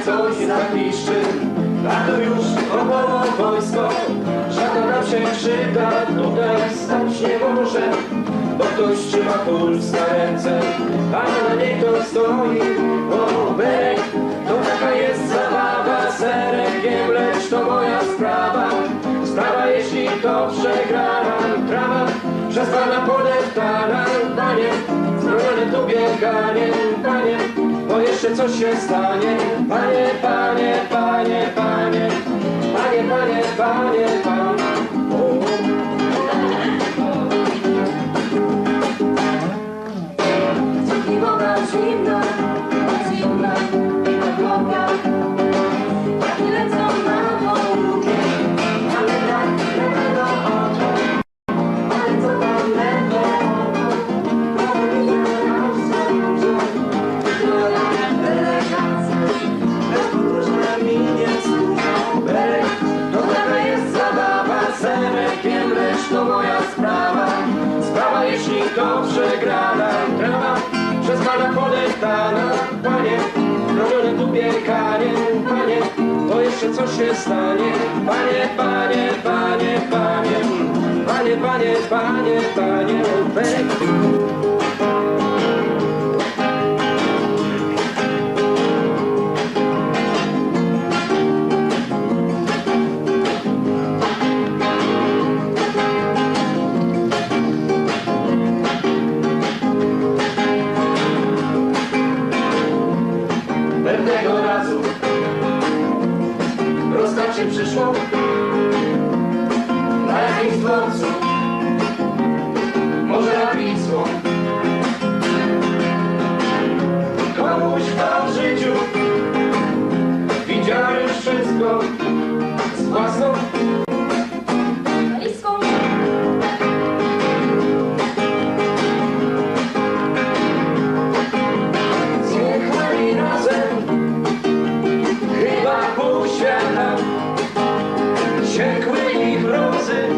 coś zapiszczy. A to już około wojsko, żadna nam się krzywda tutaj stać nie może. Bo ktoś trzyma puls na ręce, a na niej to stoi. O, Berek, to taka jest zabawa, serek wiem, lecz to moja sprawa. Sprawa, jeśli to przegrana, trawa przez pana podeptana. Panie, zbrojone tu bieganie, panie, bo jeszcze coś się stanie. Panie, panie, panie, panie, panie, panie, panie, panie. Woda zimna, zimna i na głowach. Jak nie lecą na południe, ale tak lewo oko. Ale co tam lewo oko? Powinien nam sądzić. Droga delegacja, bez podróżne minie służą. Berek, to taka jest zabawa, serek wiem, lecz to moja sprawa. Sprawa, jeśli to przegrana, trawa przez pana podeptana. Panie, robione tu bieganie, panie, bo jeszcze coś się stanie. Panie, panie, panie, panie, panie, panie, panie, panie, Berek. Pewnego razu rozstać się przyszło na jakimś dworcu, może na Wisłą. Komuś tam w życiu widziałem już wszystko z własną Walizką. zjechali razem. Chyba pół świata, ciekły ich mrozy,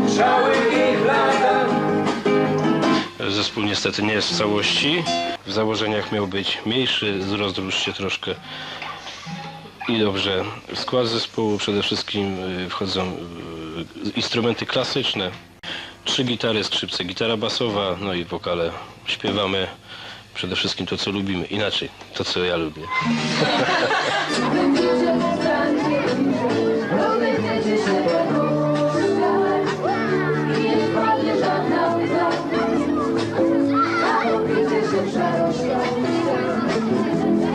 grzały ich lata. Zespół niestety nie jest w całości. W założeniach miał być mniejszy, rozrósł się troszkę. I dobrze, w skład zespołu przede wszystkim wchodzą instrumenty klasyczne. 3 gitary, skrzypce, gitara basowa, no i wokale. Śpiewamy przede wszystkim to, co lubimy. Inaczej, to, co ja lubię. Będziecie zostanie, bo będziecie się poruszać. I nie wpadnie żadna łza, a opiecie się w szarość.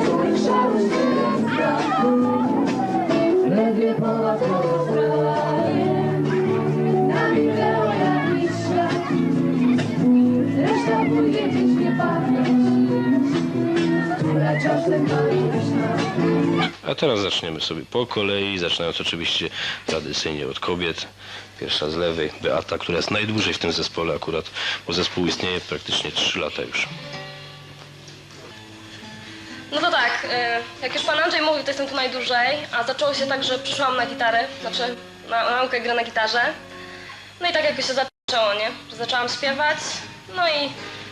Których szarość wyrasta, ledwie połat pozostaje. Na wideo jakiś świat, reszta pójdzie gdzieś nie pamięć. Czasem A teraz zaczniemy sobie po kolei, zaczynając oczywiście tradycyjnie od kobiet. Pierwsza z lewej, Beata, która jest najdłużej w tym zespole akurat, bo zespół istnieje praktycznie 3 lata już. No to tak, jak już pan Andrzej mówił, to jestem tu najdłużej, a zaczęło się tak, że przyszłam na gitarę, znaczy na naukę gry na gitarze. No i tak jakoś się zaczęło, nie? Że zaczęłam śpiewać, no i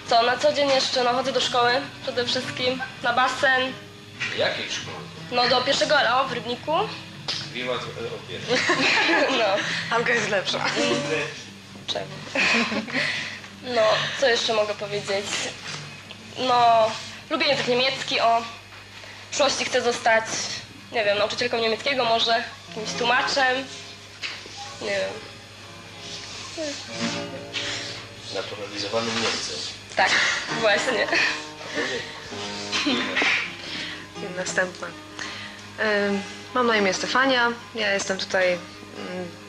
co, na co dzień jeszcze chodzę do szkoły przede wszystkim, na basen, Jakiej szkoły? no do pierwszego LO w Rybniku. Wiła No, Anka jest lepsza. czemu? No, co jeszcze mogę powiedzieć? No, lubię język niemiecki, w przyszłości chcę zostać, nie wiem, nauczycielką niemieckiego może, jakimś tłumaczem, nie wiem. Naturalizowanym Niemcem. Tak, właśnie. Następna. Mam na imię Stefania. Ja jestem tutaj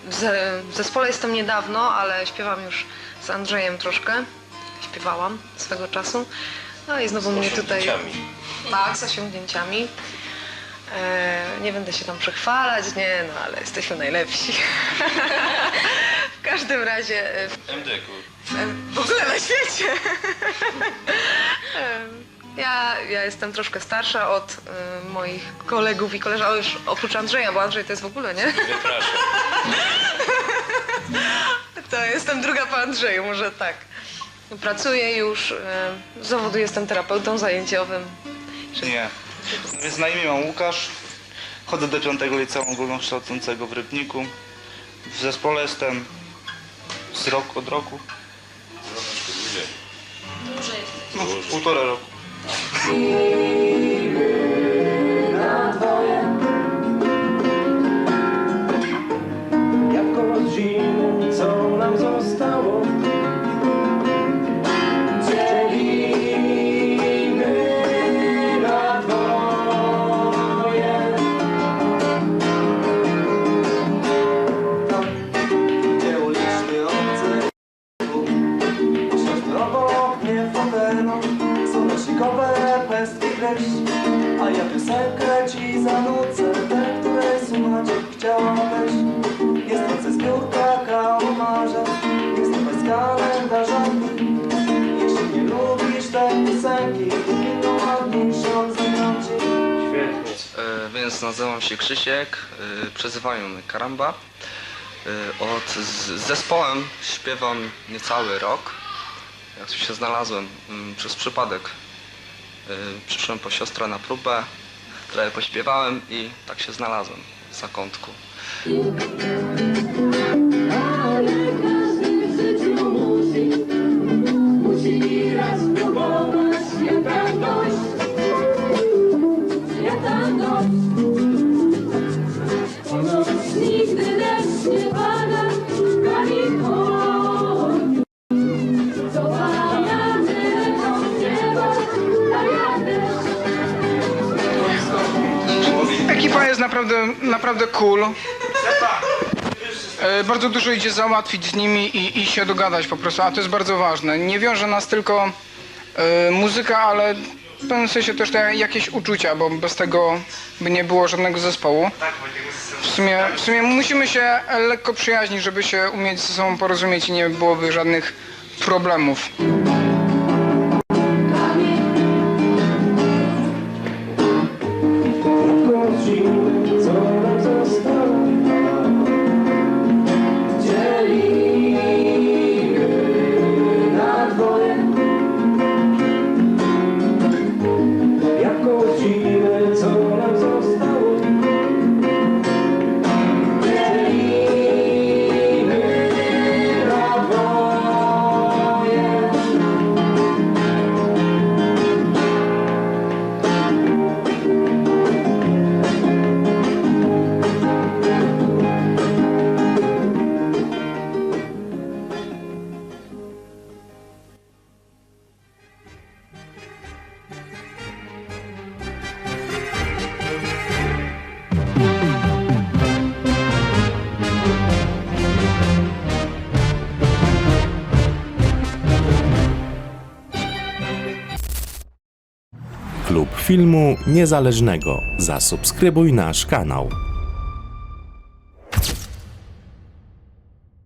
w zespole jestem niedawno, ale śpiewam już z Andrzejem troszkę. Śpiewałam swego czasu. No i znowu mnie tutaj... Tak, z osiągnięciami. Nie będę się tam przechwalać, nie, no ale jesteśmy najlepsi. W każdym razie... MDK. W ogóle na świecie. Ja jestem troszkę starsza od moich kolegów i koleżanek, już oprócz Andrzeja, bo Andrzej to jest w ogóle, nie? Wypraszam. To jestem druga po Andrzeju, może tak. Pracuję już, z zawodu jestem terapeutą zajęciowym. Nie. No więc na imię mam Łukasz, chodzę do 5. Liceum Ogólnokształcącego w Rybniku. W zespole jestem od roku. Dłużej. No, półtora roku. Jak koło zimy, co nam zostało? Dzielimy na dwoje. Nie uliczny obcy, usiądźmy obok mnie w fotelu. Słonecznikowe pestki treści, a ja piosenkę ci zanucę, tę, której słuchać chciałabyś. Jest to zbiórka kalendarza, jest to bez kalendarza. Jeśli nie lubisz tej piosenki, to inną ładniejszą zagram ci. Świetnie. Więc nazywam się Krzysiek, przezywają mnie Karamba. Z zespołem śpiewam niecały rok. Jak tu się znalazłem przez przypadek. Przyszłem po siostrę na próbę, trochę pośpiewałem i tak się znalazłem w zakątku. Ale każdy w życiu musi raz próbować. Ja tam dość, ja tam dość. Ponoć nigdy deszcz nie pada, ani chodź. Co pamięty lecą z nieba, a ja też. Ekipa jest naprawdę cool. Bardzo dużo idzie załatwić z nimi i się dogadać po prostu, a to jest bardzo ważne. Nie wiąże nas tylko muzyka, ale w pewnym sensie też jakieś uczucia, bo bez tego by nie było żadnego zespołu. W sumie musimy się lekko przyjaźnić, żeby się umieć ze sobą porozumieć i nie byłoby żadnych problemów. Koło zimy, co nam zostało? Dzielimy na dwoje. Jak koło zimy, co nam zostało? Dzielimy na dwoje. Klub Filmu Niezależnego. Zasubskrybuj nasz kanał.